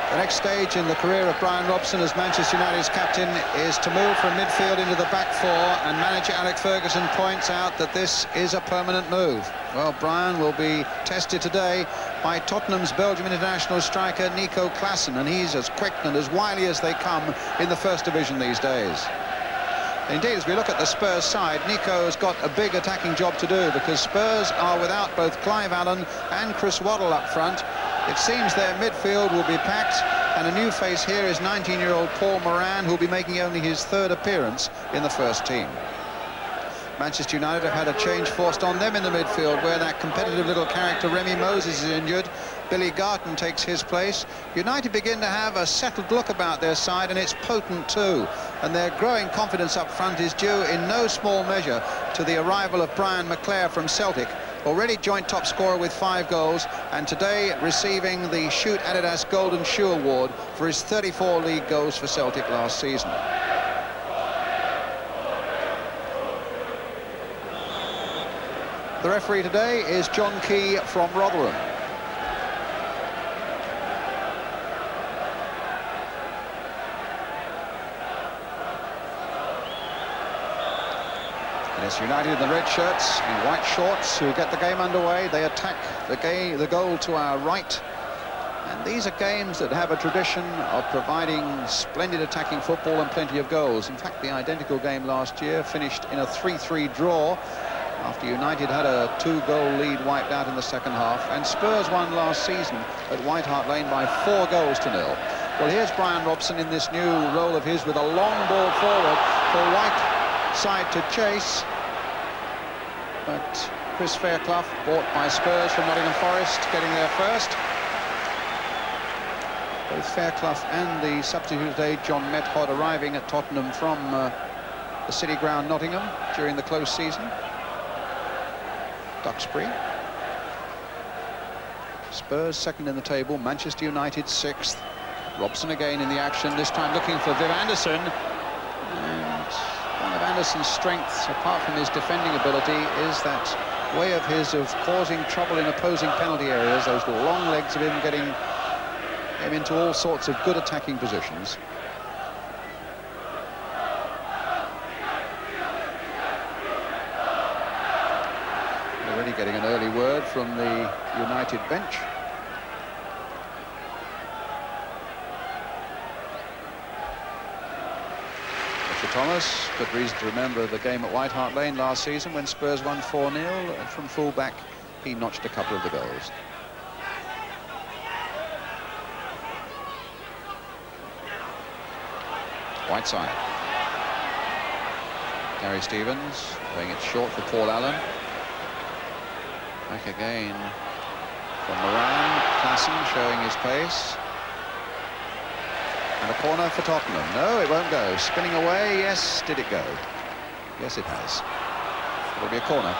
The next stage in the career of Brian Robson as Manchester United's captain is to move from midfield into the back four, and manager Alex Ferguson points out that this is a permanent move. Well, Brian will be tested today by Tottenham's Belgium international striker Nico Klaassen, and he's as quick and as wily as they come in the First Division these days. Indeed, as we look at the Spurs side, Nico has got a big attacking job to do, because Spurs are without both Clive Allen and Chris Waddle up front. It seems their midfield will be packed, and a new face here is 19-year-old Paul Moran, who will be making only his third appearance in the first team. Manchester United have had a change forced on them in the midfield, where that competitive little character Remy Moses is injured. Billy Garton takes his place. United begin to have a settled look about their side, and it's potent too. And their growing confidence up front is due in no small measure to the arrival of Brian McClair from Celtic, already joint top scorer with 5 goals, and today receiving the Shoot Adidas Golden Shoe Award for his 34 league goals for Celtic last season. The referee today is John Key from Rotherham. And it's United in the red shirts and white shorts who get the game underway. They attack the goal to our right. And these are games that have a tradition of providing splendid attacking football and plenty of goals. In fact, the identical game last year finished in a 3-3 draw, after United had a 2-goal lead wiped out in the second half, and Spurs won last season at White Hart Lane by 4 goals to 0. Well, here's Brian Robson in this new role of his with a long ball forward for White side to chase, but Chris Fairclough, bought by Spurs from Nottingham Forest, getting there first. Both Fairclough and the substitute today, John Method, arriving at Tottenham from the City Ground, Nottingham, during the close season. Duxbury. Spurs second in the table, Manchester United 6th. Robson again in the action, this time looking for Viv Anderson. And one of Anderson's strengths, apart from his defending ability, is that way of his of causing trouble in opposing penalty areas, those long legs of him getting him into all sorts of good attacking positions. Already getting an early word from the United bench. Mr. Thomas, good reason to remember the game at White Hart Lane last season when Spurs won 4-0. And from full-back, he notched a couple of the goals. Whiteside. Gary Stevens playing it short for Paul Allen. Back again from Moran. Klaassen showing his pace. And a corner for Tottenham. No, it won't go. Spinning away. Yes, did it go? Yes, it has. It'll be a corner.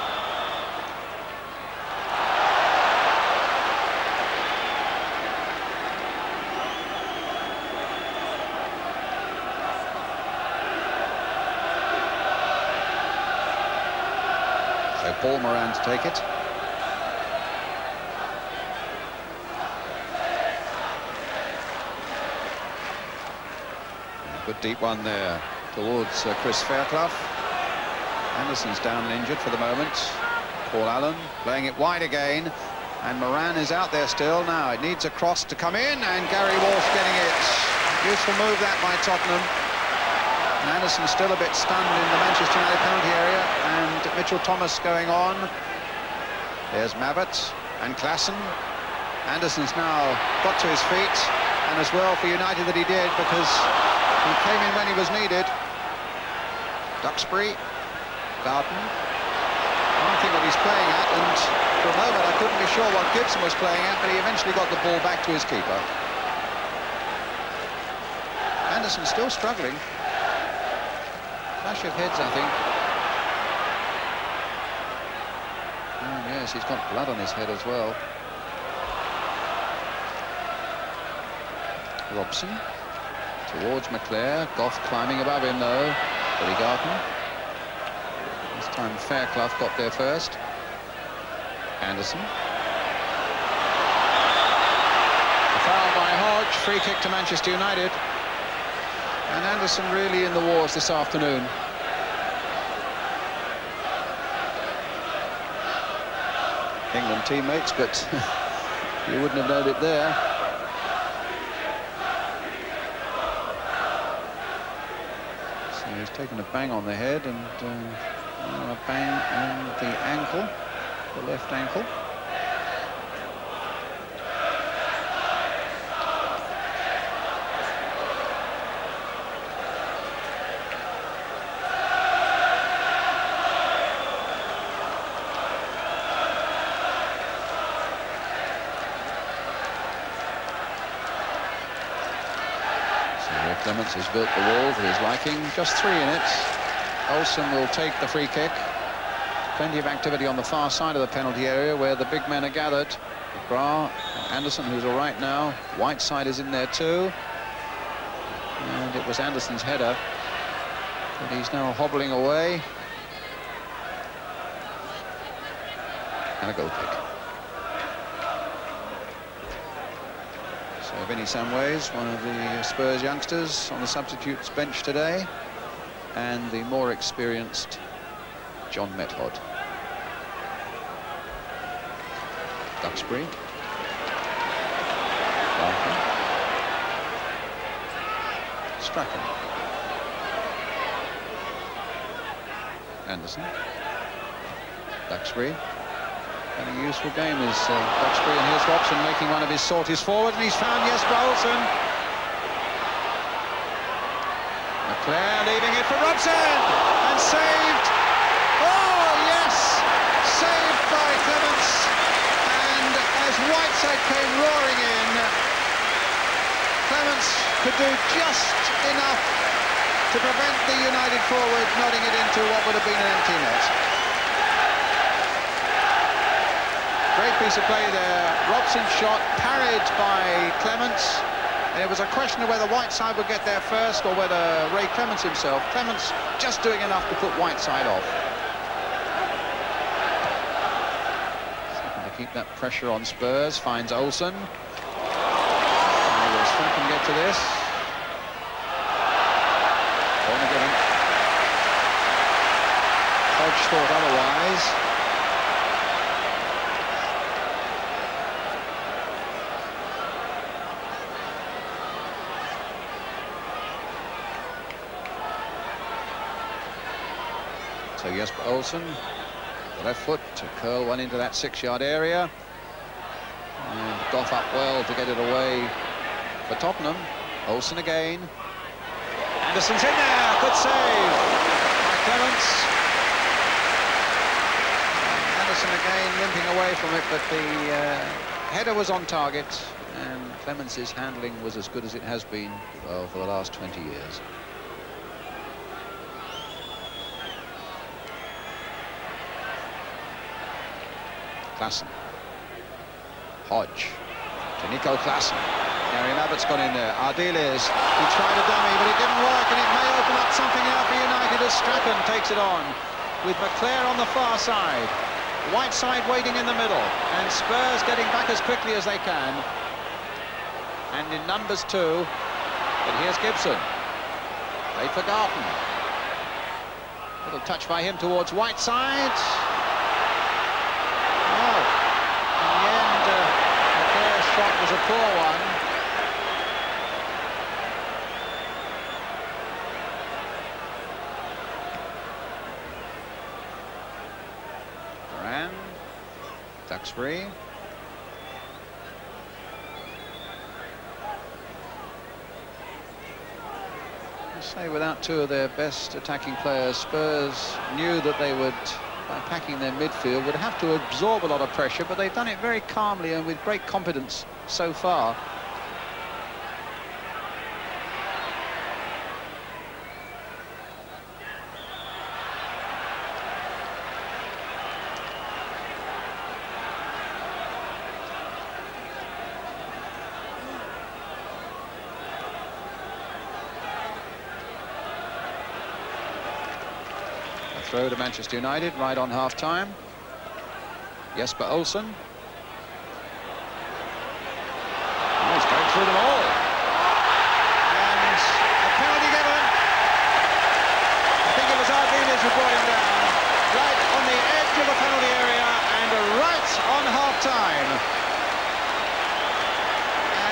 So Paul Moran to take it. Good deep one there towards Chris Fairclough. Anderson's down and injured for the moment. Paul Allen playing it wide again, and Moran is out there still. Now it needs a cross to come in, and Gary Walsh getting it. Useful move that by Tottenham. And Anderson still a bit stunned in the Manchester United penalty area, and Mitchell Thomas going on. There's Mabbott and Klaassen. Anderson's now got to his feet, and as well for United that he did, because he came in when he was needed. Duxbury, Garden. I don't think what he's playing at, and for a moment I couldn't be sure what Gibson was playing at, but he eventually got the ball back to his keeper. Anderson still struggling. Clash of heads, I think. Oh yes, he's got blood on his head as well. Robson towards McClair. Goff climbing above him though. Billy Garton. This time Fairclough got there first. Anderson. A foul by Hogg, Hodge, free kick to Manchester United. And Anderson really in the wars this afternoon. England teammates, but you wouldn't have known it there. So he's taken a bang on the head and a bang on the ankle, the left ankle. Clements has built the wall to his liking. Just 3 in it. Olsen will take the free kick. Plenty of activity on the far side of the penalty area where the big men are gathered. Bra, Anderson, who's all right now. Whiteside is in there too. And it was Anderson's header. But he's now hobbling away. And a goal kick. So Vinny Samways, one of the Spurs youngsters on the substitutes bench today, and the more experienced John Method. Duxbury. Larkin. Strachan. Anderson. Duxbury. And a useful game is Duxbury, and here's Robson making one of his sorties forward, and he's found Jesper Olsen. McClare leaving it for Robson, and saved. Oh yes, saved by Clements. And as Whiteside came roaring in, Clements could do just enough to prevent the United forward nodding it into what would have been an empty net. Great piece of play there. Robson's shot parried by Clements. And it was a question of whether Whiteside would get there first or whether Ray Clements himself. Clements just doing enough to put Whiteside off. Looking to keep that pressure on Spurs. Finds Olsen. Will Strachan get to this? Corner given. Hodge thought otherwise. So Jesper Olsen, the left foot to curl one into that 6-yard area. And Goff up well to get it away for Tottenham. Olsen again. Anderson's in there, good save by Clements. Anderson again limping away from it, but the header was on target, and Clements' handling was as good as it has been, well, for the last 20 years. Klassen. Hodge to Nico Klassen. Gary Abbott's gone in there. Ardiles, he tried a dummy, but it didn't work, and it may open up something now for United as Strachan takes it on with McClare on the far side. Whiteside waiting in the middle, and Spurs getting back as quickly as they can. And in numbers too. But here's Gibson. Played for Garton. Little touch by him towards Whiteside. Shot was a poor one. Duran, Duxbury. I say without 2 of their best attacking players, Spurs knew that they would, by packing their midfield, would have to absorb a lot of pressure, but they've done it very calmly and with great confidence so far. A throw to Manchester United right on half-time. Jesper Olsen. He's going through them all.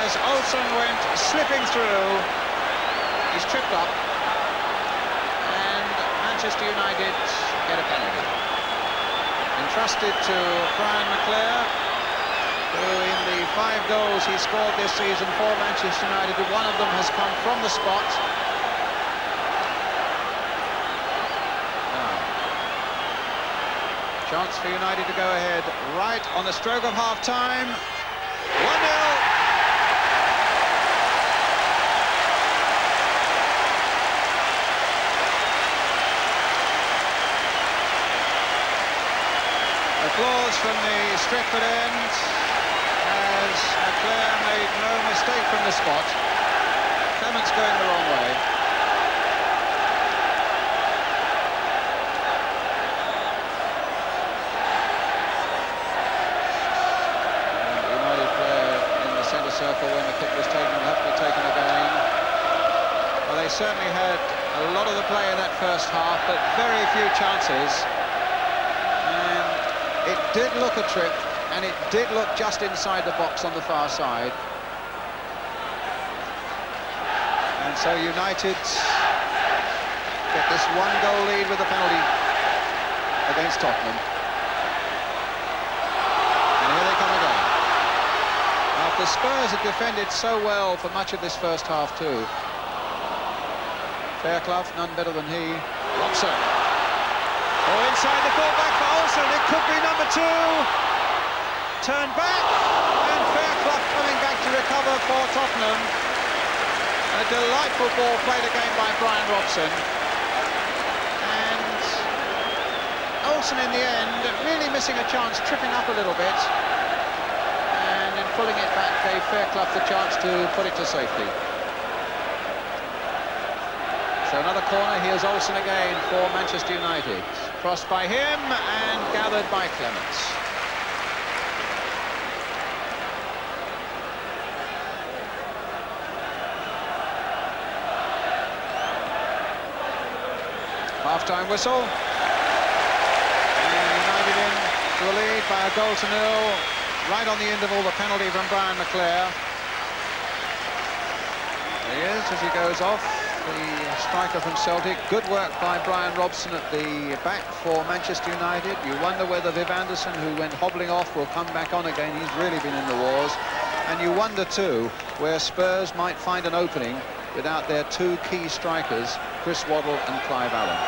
as Olsen went slipping through. He's tripped up, and Manchester United get a penalty. Entrusted to Brian McClair, who in the 5 goals he scored this season for Manchester United, one of them has come from the spot. Chance for United to go ahead right on the stroke of half-time. 1-0. Applause from the Stretford end as McClair made no mistake from the spot. Clement's going the wrong way. Circle when the kick was taken will have to be taken again. Well, they certainly had a lot of the play in that first half, but very few chances. And it did look a trip, and it did look just inside the box on the far side. And so United get this 1-goal lead with the penalty against Tottenham. And here they come again. The Spurs had defended so well for much of this first half too. Fairclough, none better than he. Robson. Oh, inside the full-back for Olsen. It could be number 2. Turned back, and Fairclough coming back to recover for Tottenham. A delightful ball played again by Brian Robson. And Olsen in the end really missing a chance, tripping up a little bit. Pulling it back gave Fairclough the chance to put it to safety. So another corner. Here's Olsen again for Manchester United. Crossed by him and gathered by Clements. Half-time whistle. And United in to the lead by a 1-0. Right on the interval, the penalty from Brian McClair. There he is as he goes off, the striker from Celtic. Good work by Brian Robson at the back for Manchester United. You wonder whether Viv Anderson, who went hobbling off, will come back on again. He's really been in the wars. And you wonder too where Spurs might find an opening without their 2 key strikers, Chris Waddle and Clive Allen.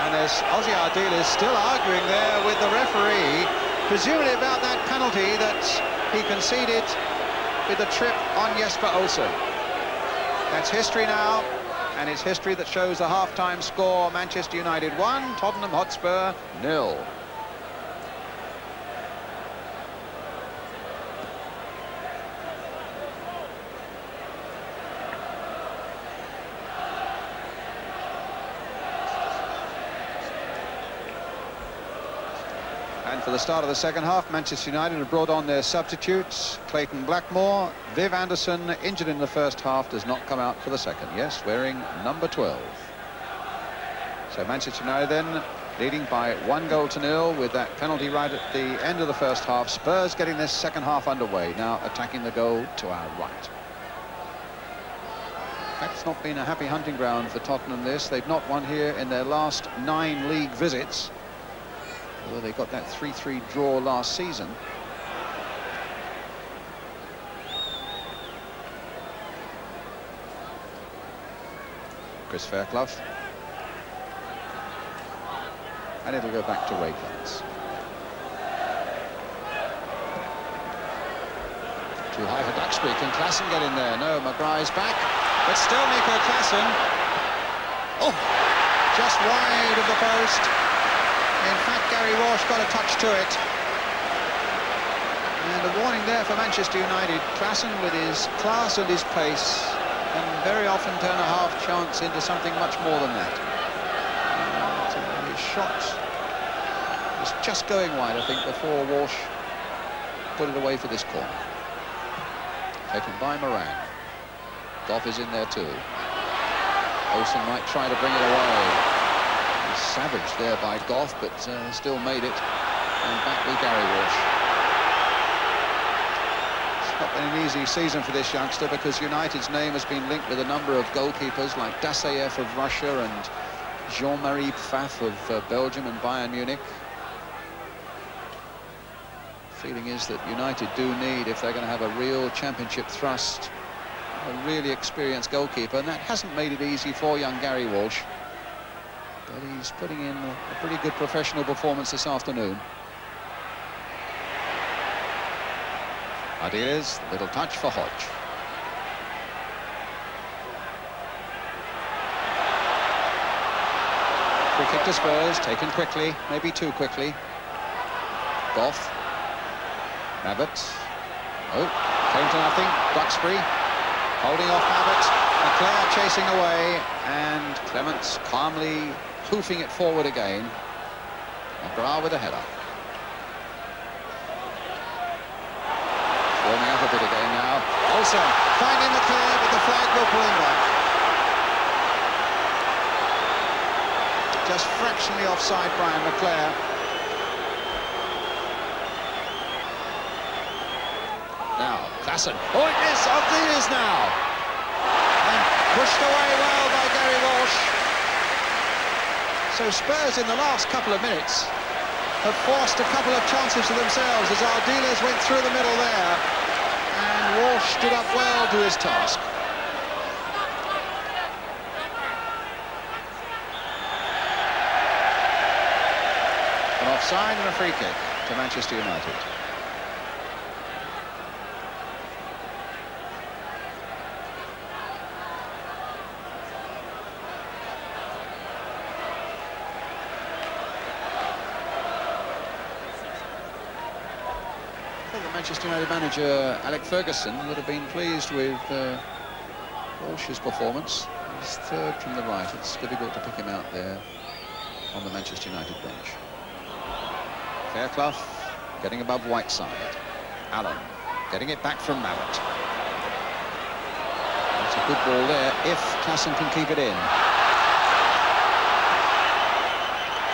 And as Ozzy Ardil is still arguing there with the referee, presumably about that penalty that he conceded with the trip on Jesper Olsen. That's history now, and it's history that shows the half-time score. Manchester United 1, Tottenham Hotspur 0. And for the start of the second half, Manchester United have brought on their substitutes. Clayton Blackmore, Viv Anderson, injured in the first half, does not come out for the second. Yes, wearing number 12. So Manchester United then leading by 1-0 with that penalty right at the end of the first half. Spurs getting this second half underway, now attacking the goal to our right. In fact, it's not been a happy hunting ground for Tottenham this. They've not won here in their last 9 league visits. Although they got that 3-3 draw last season. Chris Fairclough. And it'll go back to Ray Clements. Too high for Duxbury. Can Klassen get in there? No, McGrath's back. But still Nico Klassen. Oh, just wide of the post. In fact, Gary Walsh got a touch to it. And a warning there for Manchester United. Klassen, with his class and his pace, can very often turn a half chance into something much more than that. And his shot was just going wide, I think, before Walsh put it away for this corner. Taken by Moran. Goff is in there too. Olsen might try to bring it away. Savaged there by Goff, but still made it. And back with Gary Walsh. So Not been an easy season for this youngster, because United's name has been linked with a number of goalkeepers like Dassaev of Russia and Jean-Marie Pfaff of Belgium and Bayern Munich. Feeling is that United do need, if they're going to have a real championship thrust, a really experienced goalkeeper, and that hasn't made it easy for young Gary Walsh. But he's putting in a pretty good professional performance this afternoon. Ardiles, little touch for Hodge. Free kick to Spurs, taken quickly, maybe too quickly. Goff. Abbott. Oh, came to nothing. Duxbury holding off Abbott. Leclerc chasing away, and Clements calmly hoofing it forward again. And Bra with a header. Warming up a bit again now. Also finding Leclerc, but the flag will pull him back. Just fractionally offside Brian Leclerc. Now, Klassen. Oh, it is! Ardiles now! And pushed away well by Gary Walsh. So Spurs in the last couple of minutes have forced a couple of chances to themselves as Ardiles went through the middle there. And Walsh stood up well to his task. An offside and a free kick to Manchester United. Manchester United manager Alec Ferguson would have been pleased with Walsh's performance. He's third from the right. It's difficult to pick him out there on the Manchester United bench. Fairclough getting above Whiteside. Allen getting it back from Mallett. That's a good ball there if Klassen can keep it in.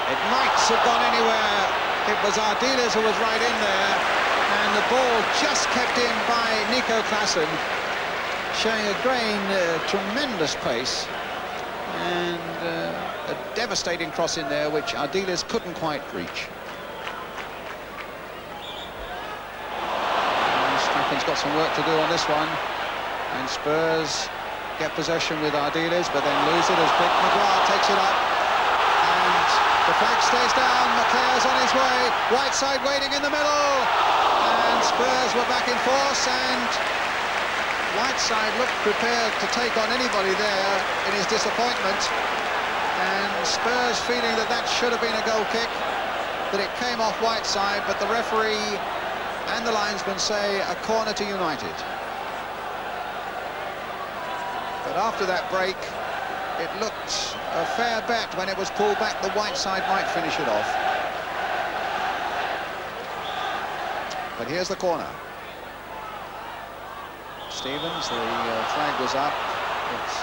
It might have gone anywhere. It was Ardiles who was right in there. And the ball just kept in by Nico Klassen, showing tremendous pace, and a devastating cross in there, which Ardiles couldn't quite reach. Strachan's got some work to do on this one, and Spurs get possession with Ardiles, but then lose it as Vic McGrath takes it up, and the flag stays down. Leclerc's on his way. Whiteside waiting in the middle. And Spurs were back in force, and Whiteside looked prepared to take on anybody there in his disappointment. And Spurs feeling that that should have been a goal kick, that it came off Whiteside, but the referee and the linesman say a corner to United. But after that break, it looked a fair bet when it was pulled back that Whiteside might finish it off. But here's the corner. Stevens, the flag was up. It's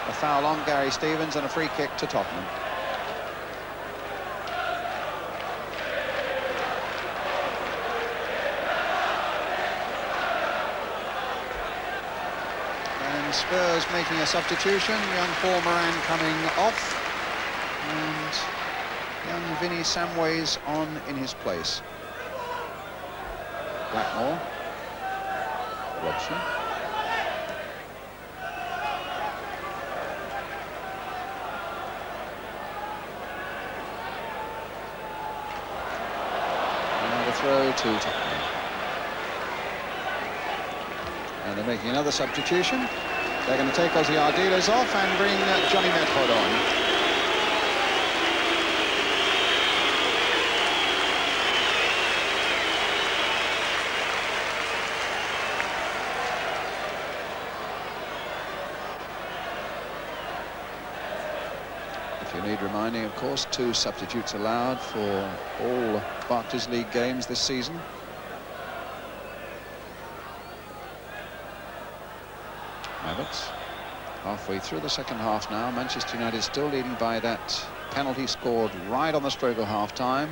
a foul on Gary Stevens and a free kick to Tottenham. And Spurs making a substitution. Young Paul Moran coming off. And young Vinnie Samways on in his place. Blackmore, Robson. And a throw to Tottenham. And they're making another substitution. They're going to take Ozzy Ardiles off and bring Johnny Medford on. Need reminding, of course, 2 substitutes allowed for all Barclays League games this season. Roberts, halfway through the second half now. Manchester United still leading by that penalty scored right on the stroke of half-time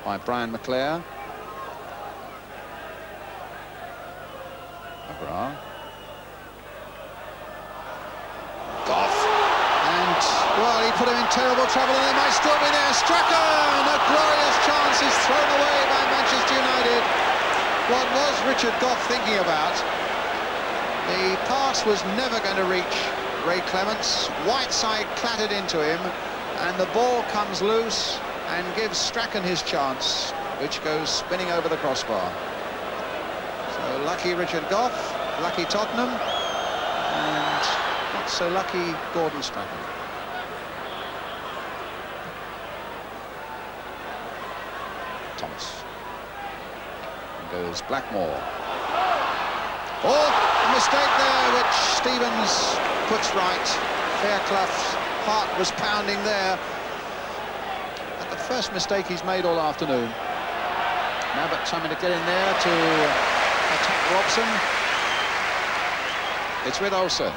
by Brian McClare. terrible trouble, and they might still be there. Strachan! A glorious chance is thrown away by Manchester United. What was Richard Gough thinking about? The pass was never going to reach Ray Clements. Whiteside clattered into him, and the ball comes loose and gives Strachan his chance, which goes spinning over the crossbar. So lucky Richard Gough, lucky Tottenham, and not so lucky Gordon Strachan. Thomas. And goes Blackmore. Oh, a mistake there, which Stevens puts right. Fairclough's heart was pounding there. At the first mistake he's made all afternoon. Mabbott trying to get in there to attack Robson. It's with Olsen.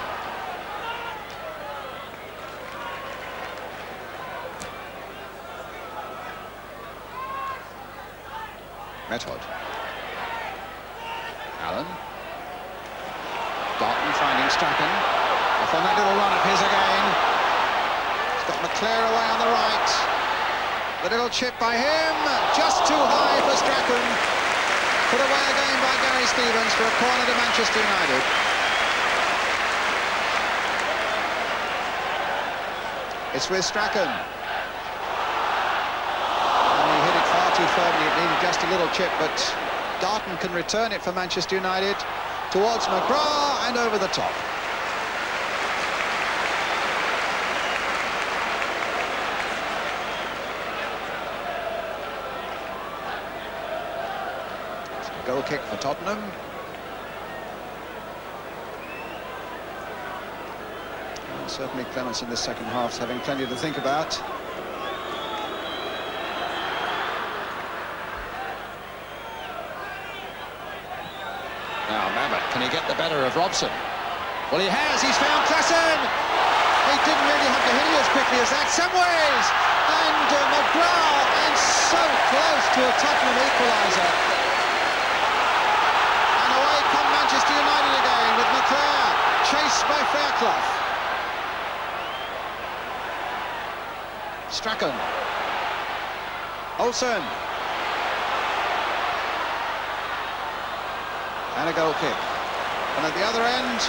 Method. Allen. Darton finding Strachan. Off on that little run of his again. He's got McClare away on the right. The little chip by him, just too high for Strachan. Put away again by Gary Stevens for a corner to Manchester United. It's with Strachan. And he hit it far too firmly. It needed just a little chip, but Darton can return it for Manchester United towards McGrath and over the top. It's a goal kick for Tottenham. And certainly Clements in the second half is having plenty to think about. Now Mabbott, can he get the better of Robson? Well, he has. He's found Klassen. He didn't really have to hit it as quickly as that. Samways and McGrath, and so close to a Tottenham equaliser. And away come Manchester United again with McClare chased by Fairclough. Strachan. Olsen. And a goal kick. And at the other end,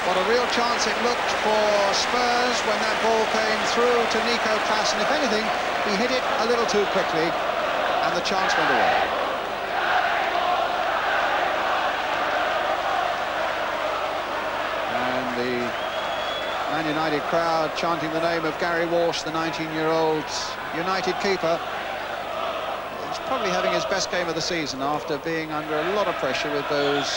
what a real chance it looked for Spurs when that ball came through to Nico Klassen. If anything, he hit it a little too quickly, and the chance went away. And the Man United crowd chanting the name of Gary Walsh, the 19-year-old United keeper. He's probably having his best game of the season after being under a lot of pressure with those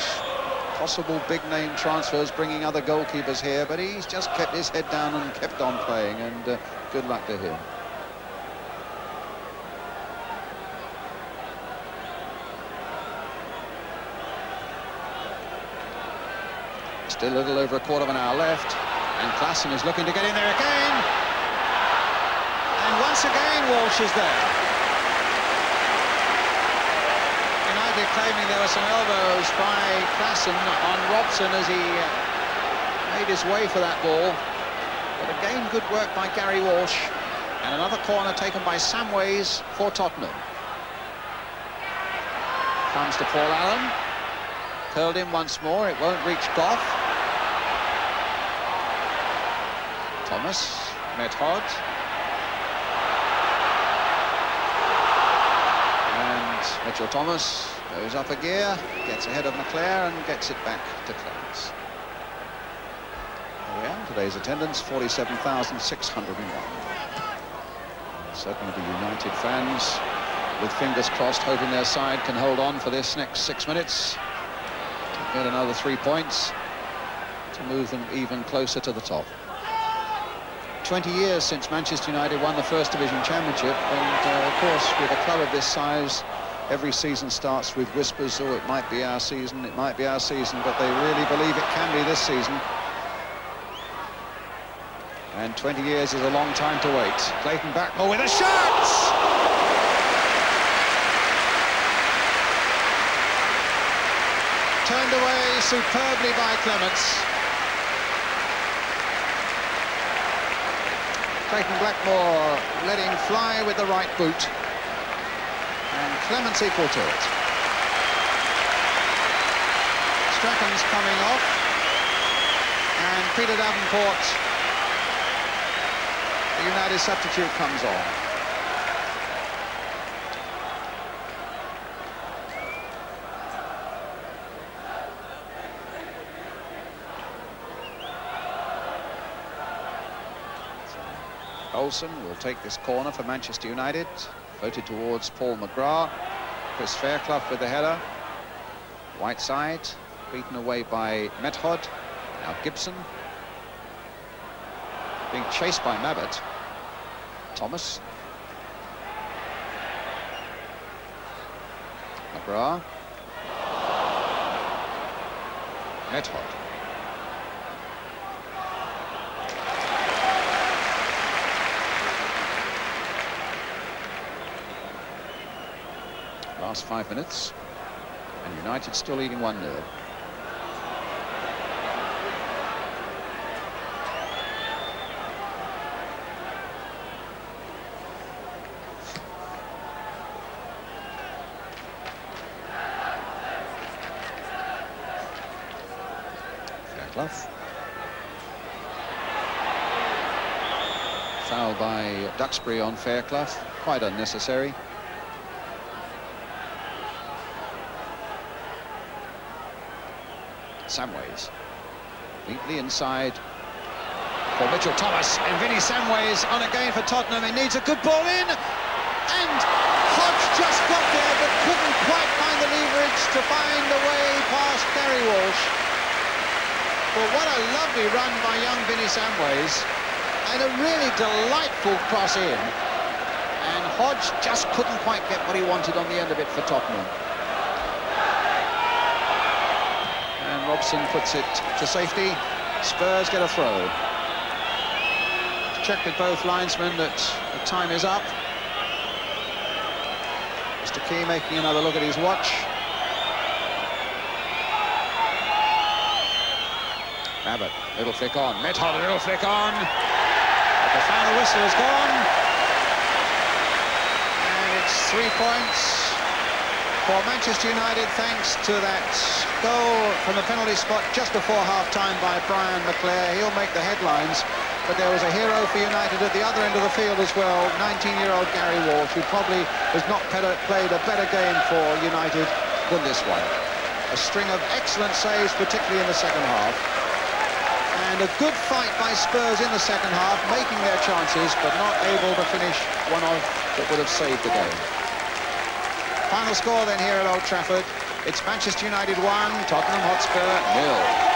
possible big-name transfers, bringing other goalkeepers here, but he's just kept his head down and kept on playing, and good luck to him. Still a little over a quarter of an hour left, and Klassen is looking to get in there again. And once again, Walsh is there. United claiming there were some elbows by Klassen on Robson as he made his way for that ball. But again, good work by Gary Walsh. And another corner taken by Samways for Tottenham. Comes to Paul Allen. Curled in once more, it won't reach Gough. Thomas, Method. And Mitchell Thomas goes up a gear, gets ahead of McClare and gets it back to Clements. There we are, today's attendance, 47,601. Certainly the United fans, with fingers crossed, hoping their side can hold on for this next 6 minutes to get another 3 points to move them even closer to the top. 20 years since Manchester United won the First Division Championship, and of course with a club of this size, every season starts with whispers, oh, it might be our season, it might be our season, but they really believe it can be this season. And 20 years is a long time to wait. Clayton Blackmore with a shot! Turned away superbly by Clements. Clayton Blackmore letting fly with the right boot. And Clements equal to it. Strachan's coming off. And Peter Davenport, the United substitute, comes on. Olsen will take this corner for Manchester United. Floated towards Paul McGrath. Chris Fairclough with the header. Whiteside beaten away by Method. Now Gibson being chased by Mabbott. Thomas. McGrath. Method. Last 5 minutes, and United still leading 1-0. Fairclough. Foul by Duxbury on Fairclough, quite unnecessary. Samways, neatly inside for Mitchell Thomas, and Vinnie Samways on again for Tottenham. He needs a good ball in, and Hodge just got there but couldn't quite find the leverage to find a way past Gary Walsh. But what a lovely run by young Vinnie Samways, and a really delightful cross in, and Hodge just couldn't quite get what he wanted on the end of it for Tottenham. Robson puts it to safety. Spurs get a throw. Check with both linesmen that the time is up. Mr. Key making another look at his watch. Mabbott, little flick on. Method, little flick on. But the final whistle is gone. And it's 3 points for Manchester United, thanks to that goal from the penalty spot just before half-time by Brian McClair. He'll make the headlines, but there was a hero for United at the other end of the field as well, 19-year-old Gary Walsh, who probably has not played a better game for United than this one. A string of excellent saves, particularly in the second half. And a good fight by Spurs in the second half, making their chances, but not able to finish one off that would have saved the game. Final score then here at Old Trafford. It's Manchester United 1, Tottenham Hotspur 0.